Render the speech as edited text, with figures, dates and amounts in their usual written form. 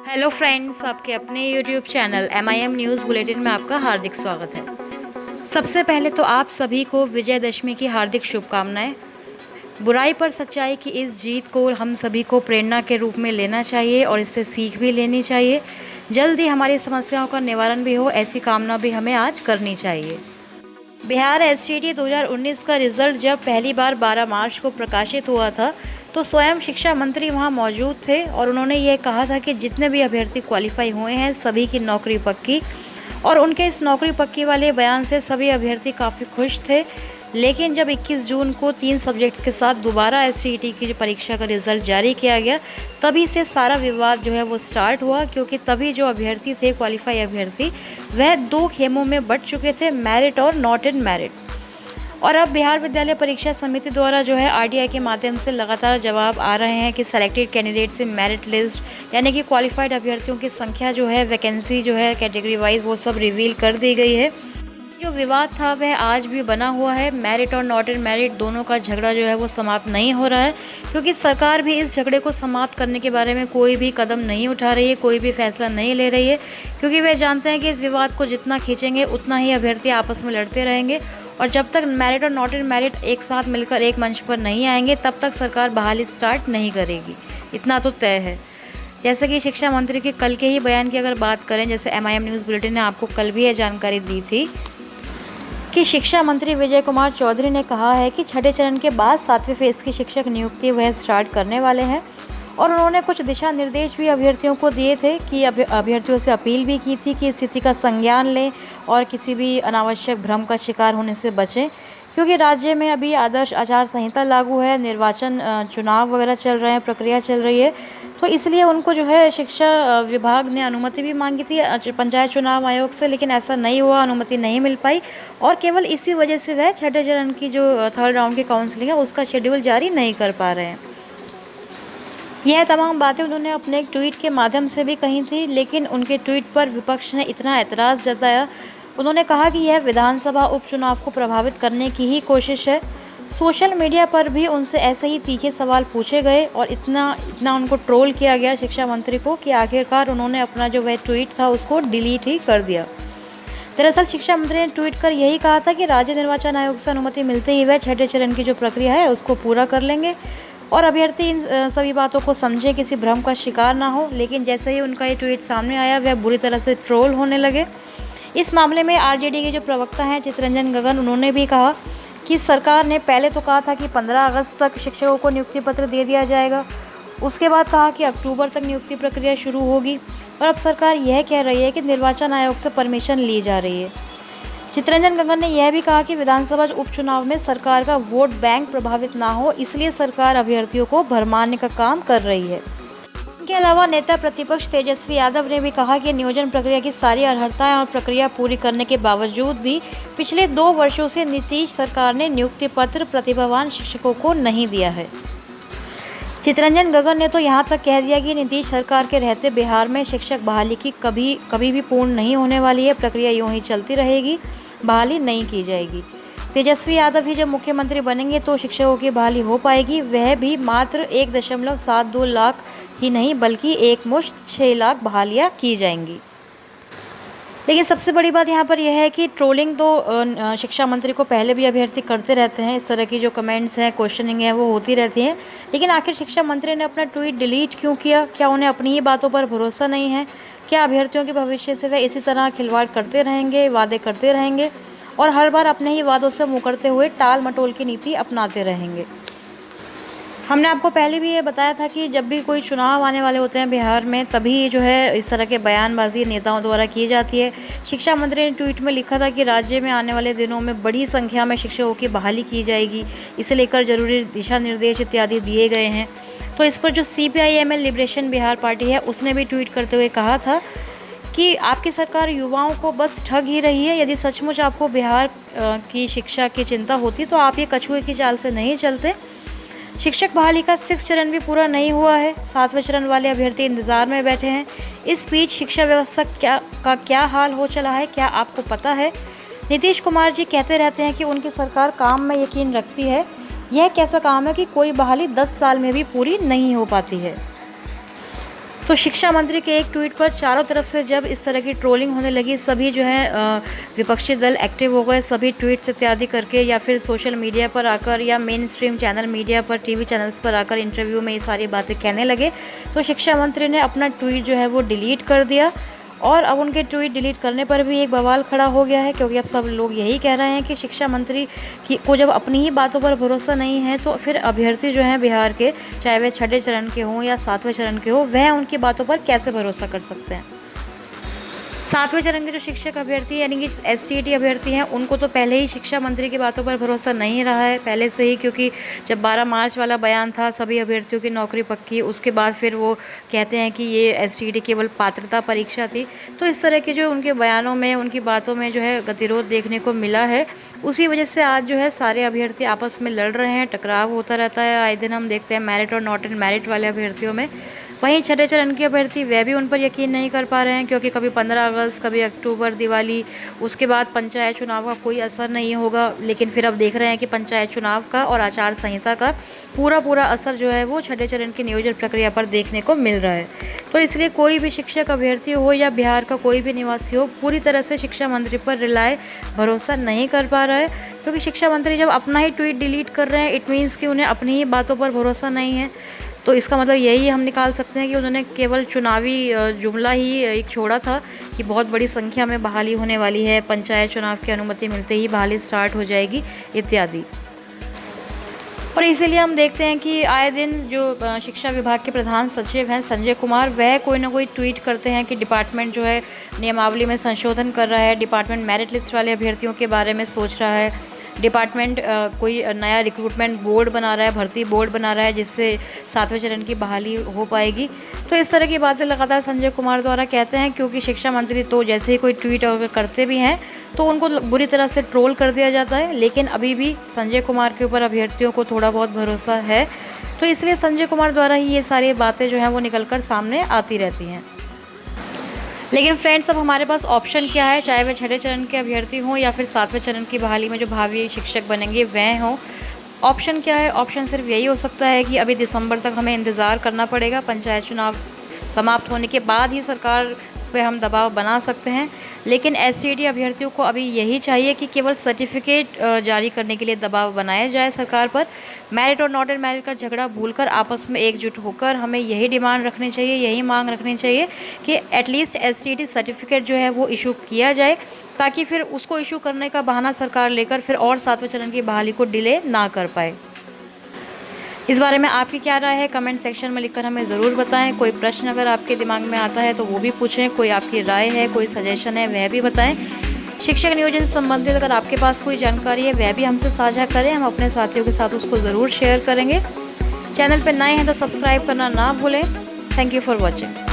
Hello friends, आपके अपने YouTube channel MIM news bulletin में आपका हार्दिक स्वागत है। सबसे पहले तो आप सभी को विजयदशमी की हार्दिक शुभकामनाएं। बुराई पर सच्चाई की इस जीत को हम सभी को प्रेरणा के रूप में लेना चाहिए और इससे सीख भी लेनी चाहिए। जल्द ही हमारी समस्याओं का निवारण भी हो, ऐसी कामना भी हमें आज करनी चाहिए। बिहार STT 2019 का रिजल्ट जब पहली बार 12 मार्च को प्रकाशित हुआ था तो स्वयं शिक्षा मंत्री वहां मौजूद थे और उन्होंने ये कहा था कि जितने भी अभ्यर्थी क्वालिफाई हुए हैं सभी की नौकरी पक्की। और उनके इस नौकरी पक्की वाले बयान से सभी अभ्यर्थी काफ़ी खुश थे। लेकिन जब 21 जून को 3 सब्जेक्ट्स के साथ दोबारा STT की जो परीक्षा का रिजल्ट जारी किया गया, तभी से सारा विवाद जो है वो स्टार्ट हुआ, क्योंकि तभी जो अभ्यर्थी थे, क्वालिफाई अभ्यर्थी, वह 2 खेमों में बंट चुके थे, मेरिट और नॉट इन मेरिट। और अब बिहार विद्यालय परीक्षा समिति द्वारा जो है RTI के माध्यम से लगातार जवाब आ रहे हैं कि सेलेक्टेड कैंडिडेट से मेरिट लिस्ट यानी कि क्वालिफाइड अभ्यर्थियों की संख्या जो है, वैकेंसी जो है कैटेगरी वाइज, वो सब रिवील कर दी गई है। जो विवाद था वह आज भी बना हुआ है। मेरिट और नॉट इन मेरिट दोनों का झगड़ा जो है वो समाप्त नहीं हो रहा है, क्योंकि सरकार भी इस झगड़े को समाप्त करने के बारे में कोई भी कदम नहीं उठा रही है, कोई भी फैसला नहीं ले रही है, क्योंकि वे जानते हैं कि इस विवाद को जितना खींचेंगे उतना ही अभ्यर्थी आपस में लड़ते रहेंगे। और जब तक मेरिट और नॉट इन मेरिट एक साथ मिलकर एक मंच पर नहीं आएंगे, तब तक सरकार बहाली स्टार्ट नहीं करेगी, इतना तो तय है। जैसे कि शिक्षा मंत्री के कल के ही बयान की अगर बात करें, जैसे MIM न्यूज़ बुलेटिन ने आपको कल भी यह जानकारी दी थी कि शिक्षा मंत्री विजय कुमार चौधरी ने कहा है कि छठे चरण के बाद 7वें फेज की शिक्षक नियुक्ति वह स्टार्ट करने वाले हैं। और उन्होंने कुछ दिशा निर्देश भी अभ्यर्थियों को दिए थे कि अभ्यर्थियों से अपील भी की थी कि स्थिति का संज्ञान लें और किसी भी अनावश्यक भ्रम का शिकार होने से बचें, क्योंकि राज्य में अभी आदर्श आचार संहिता लागू है, निर्वाचन चुनाव वगैरह चल रहे हैं, प्रक्रिया चल रही है। तो इसलिए उनको जो है शिक्षा विभाग ने अनुमति भी मांगी थी पंचायत चुनाव आयोग से, लेकिन ऐसा नहीं हुआ, अनुमति नहीं मिल पाई। और केवल इसी वजह से वह छठे चरण की जो 3rd राउंड की काउंसलिंग है उसका शेड्यूल जारी नहीं कर पा रहे हैं। यह तमाम बातें उन्होंने अपने एक ट्वीट के माध्यम से भी कही थी, लेकिन उनके ट्वीट पर विपक्ष ने इतना ऐतराज़ जताया। उन्होंने कहा कि यह विधानसभा उपचुनाव को प्रभावित करने की ही कोशिश है। सोशल मीडिया पर भी उनसे ऐसे ही तीखे सवाल पूछे गए और इतना उनको ट्रोल किया गया शिक्षा मंत्री को कि आखिरकार उन्होंने अपना जो वह ट्वीट था उसको डिलीट ही कर दिया। दरअसल शिक्षा मंत्री ने ट्वीट कर यही कहा था कि राज्य निर्वाचन आयोग से अनुमति मिलते ही वह छठे चरण की जो प्रक्रिया है उसको पूरा कर लेंगे और अभ्यर्थी इन सभी बातों को समझे, किसी भ्रम का शिकार ना हो। लेकिन जैसे ही उनका ये ट्वीट सामने आया, वह बुरी तरह से ट्रोल होने लगे। इस मामले में RJD के जो प्रवक्ता हैं चितरंजन गगन, उन्होंने भी कहा कि सरकार ने पहले तो कहा था कि 15 अगस्त तक शिक्षकों को नियुक्ति पत्र दे दिया जाएगा, उसके बाद कहा कि अक्टूबर तक नियुक्ति प्रक्रिया शुरू होगी, और अब सरकार यह कह रही है कि निर्वाचन आयोग से परमिशन ली जा रही है। चितरंजन गगन ने यह भी कहा कि विधानसभा उपचुनाव में सरकार का वोट बैंक प्रभावित ना हो, इसलिए सरकार अभ्यर्थियों को भरमाने का काम कर रही है। इनके अलावा नेता प्रतिपक्ष तेजस्वी यादव ने भी कहा कि नियोजन प्रक्रिया की सारी अर्हताएं और प्रक्रिया पूरी करने के बावजूद भी पिछले 2 वर्षों से नीतीश सरकार ने नियुक्ति पत्र प्रतिभावान शिक्षकों को नहीं दिया है। चितरंजन गगन ने तो यहाँ तक कह दिया कि नीतीश सरकार के रहते बिहार में शिक्षक बहाली की कभी भी पूर्ण नहीं होने वाली है, प्रक्रिया यूँ ही चलती रहेगी, बहाली नहीं की जाएगी। तेजस्वी यादव ही जब मुख्यमंत्री बनेंगे तो शिक्षकों की बहाली हो पाएगी, वह भी मात्र 1.72 लाख ही नहीं बल्कि एकमुश्त 6 लाख बहालियाँ की जाएंगी। लेकिन सबसे बड़ी बात यहाँ पर यह है कि ट्रोलिंग तो शिक्षा मंत्री को पहले भी अभ्यर्थी करते रहते हैं, इस तरह की जो कमेंट्स हैं, क्वेश्चनिंग है, वो होती रहती हैं। लेकिन आखिर शिक्षा मंत्री ने अपना ट्वीट डिलीट क्यों किया? क्या उन्हें अपनी ही बातों पर भरोसा नहीं है? क्या अभ्यर्थियों के भविष्य से वह इसी तरह खिलवाड़ करते रहेंगे, वादे करते रहेंगे और हर बार अपने ही वादों से मुकरते हुए टाल मटोल की नीति अपनाते रहेंगे? हमने आपको पहले भी ये बताया था कि जब भी कोई चुनाव आने वाले होते हैं बिहार में, तभी जो है इस तरह के बयानबाजी नेताओं द्वारा की जाती है। शिक्षा मंत्री ने ट्वीट में लिखा था कि राज्य में आने वाले दिनों में बड़ी संख्या में शिक्षकों की बहाली की जाएगी, इसे लेकर जरूरी दिशा निर्देश इत्यादि दिए गए हैं। तो इस पर जो CPI-ML लिबरेशन बिहार पार्टी है, उसने भी ट्वीट करते हुए कहा था कि आपकी सरकार युवाओं को बस ठग ही रही है। यदि सचमुच आपको बिहार की शिक्षा की चिंता होती तो आप ये कछुए की चाल से नहीं चलते। शिक्षक बहाली का 6 चरण भी पूरा नहीं हुआ है, 7वें चरण वाले अभ्यर्थी इंतजार में बैठे हैं। इस बीच शिक्षा व्यवस्था का क्या हाल हो चला है, क्या आपको पता है? नीतीश कुमार जी कहते रहते हैं कि उनकी सरकार काम में यकीन रखती है। यह कैसा काम है कि कोई बहाली 10 साल में भी पूरी नहीं हो पाती है? तो शिक्षा मंत्री के एक ट्वीट पर चारों तरफ से जब इस तरह की ट्रोलिंग होने लगी, सभी जो है विपक्षी दल एक्टिव हो गए, सभी ट्वीट्स इत्यादि करके या फिर सोशल मीडिया पर आकर या मेन स्ट्रीम चैनल मीडिया पर, टीवी चैनल्स पर आकर इंटरव्यू में ये सारी बातें कहने लगे। तो शिक्षा मंत्री ने अपना ट्वीट जो है वो डिलीट कर दिया और अब उनके ट्वीट डिलीट करने पर भी एक बवाल खड़ा हो गया है, क्योंकि अब सब लोग यही कह रहे हैं कि शिक्षा मंत्री को जब अपनी ही बातों पर भरोसा नहीं है तो फिर अभ्यर्थी जो हैं बिहार के, चाहे वे छठे चरण के हों या सातवें चरण के हों, वह उनकी बातों पर कैसे भरोसा कर सकते हैं। सातवें चरण के जो शिक्षक अभ्यर्थी यानी कि STET अभ्यर्थी हैं, उनको तो पहले ही शिक्षा मंत्री की बातों पर भरोसा नहीं रहा है पहले से ही, क्योंकि जब 12 मार्च वाला बयान था सभी अभ्यर्थियों की नौकरी पक्की, उसके बाद फिर वो कहते हैं कि ये STET केवल पात्रता परीक्षा थी। तो इस तरह के जो उनके बयानों में, उनकी बातों में जो है गतिरोध देखने को मिला है, उसी वजह से आज जो है सारे अभ्यर्थी आपस में लड़ रहे हैं, टकराव होता रहता है। आए दिन हम देखते हैं मेरिट और नॉट इन मेरिट वाले अभ्यर्थियों में। वहीं छठे चरण के अभ्यर्थी वह भी उन पर यकीन नहीं कर पा रहे हैं, क्योंकि कभी 15 अगस्त, कभी अक्टूबर, दिवाली, उसके बाद पंचायत चुनाव का कोई असर नहीं होगा, लेकिन फिर अब देख रहे हैं कि पंचायत चुनाव का और आचार संहिता का पूरा असर जो है वो छठे चरण की नियोजन प्रक्रिया पर देखने को मिल रहा है। तो इसलिए कोई भी शिक्षक अभ्यर्थी हो या बिहार का कोई भी निवासी हो, पूरी तरह से शिक्षा मंत्री पर भरोसा नहीं कर पा रहा है, क्योंकि शिक्षा मंत्री जब अपना ही ट्वीट डिलीट कर रहे हैं, इट मीन्स कि उन्हें अपनी ही बातों पर भरोसा नहीं है। तो इसका मतलब यही हम निकाल सकते हैं कि उन्होंने केवल चुनावी जुमला ही एक छोड़ा था कि बहुत बड़ी संख्या में बहाली होने वाली है, पंचायत चुनाव की अनुमति मिलते ही बहाली स्टार्ट हो जाएगी इत्यादि। और इसीलिए हम देखते हैं कि आए दिन जो शिक्षा विभाग के प्रधान सचिव हैं संजय कुमार, वह कोई ना कोई ट्वीट करते हैं कि डिपार्टमेंट जो है नियमावली में संशोधन कर रहा है, डिपार्टमेंट मेरिट लिस्ट वाले अभ्यर्थियों के बारे में सोच रहा है, डिपार्टमेंट कोई नया रिक्रूटमेंट बोर्ड बना रहा है, भर्ती बोर्ड बना रहा है, जिससे सातवें चरण की बहाली हो पाएगी। तो इस तरह की बातें लगातार संजय कुमार द्वारा कहते हैं, क्योंकि शिक्षा मंत्री तो जैसे ही कोई ट्वीट अगर करते भी हैं तो उनको बुरी तरह से ट्रोल कर दिया जाता है, लेकिन अभी भी संजय कुमार के ऊपर अभ्यर्थियों को थोड़ा बहुत भरोसा है। तो इसलिए संजय कुमार द्वारा ही ये सारी बातें जो हैं वो निकल कर सामने आती रहती हैं। लेकिन फ्रेंड्स, अब हमारे पास ऑप्शन क्या है, चाहे वह छठे चरण के अभ्यर्थी हों या फिर सातवें चरण की बहाली में जो भावी शिक्षक बनेंगे वह हों, ऑप्शन क्या है? ऑप्शन सिर्फ यही हो सकता है कि अभी दिसंबर तक हमें इंतज़ार करना पड़ेगा, पंचायत चुनाव समाप्त होने के बाद ही सरकार पे हम दबाव बना सकते हैं। लेकिन STET अभ्यर्थियों को अभी यही चाहिए कि केवल सर्टिफिकेट जारी करने के लिए दबाव बनाया जाए सरकार पर। मेरिट और नॉट इन मेरिट का झगड़ा भूलकर आपस में एकजुट होकर हमें यही डिमांड रखनी चाहिए, यही मांग रखनी चाहिए कि एटलीस्ट STET सर्टिफिकेट जो है वो इशू किया जाए, ताकि फिर उसको इशू करने का बहाना सरकार लेकर फिर और सातवें चरण की बहाली को डिले ना कर पाए। इस बारे में आपकी क्या राय है, कमेंट सेक्शन में लिखकर हमें ज़रूर बताएं। कोई प्रश्न अगर आपके दिमाग में आता है तो वो भी पूछें, कोई आपकी राय है, कोई सजेशन है वह भी बताएं। शिक्षक नियोजन से संबंधित अगर आपके पास कोई जानकारी है वह भी हमसे साझा करें, हम अपने साथियों के साथ उसको ज़रूर शेयर करेंगे। चैनल पर नए हैं तो सब्सक्राइब करना ना भूलें। Thank you for watching.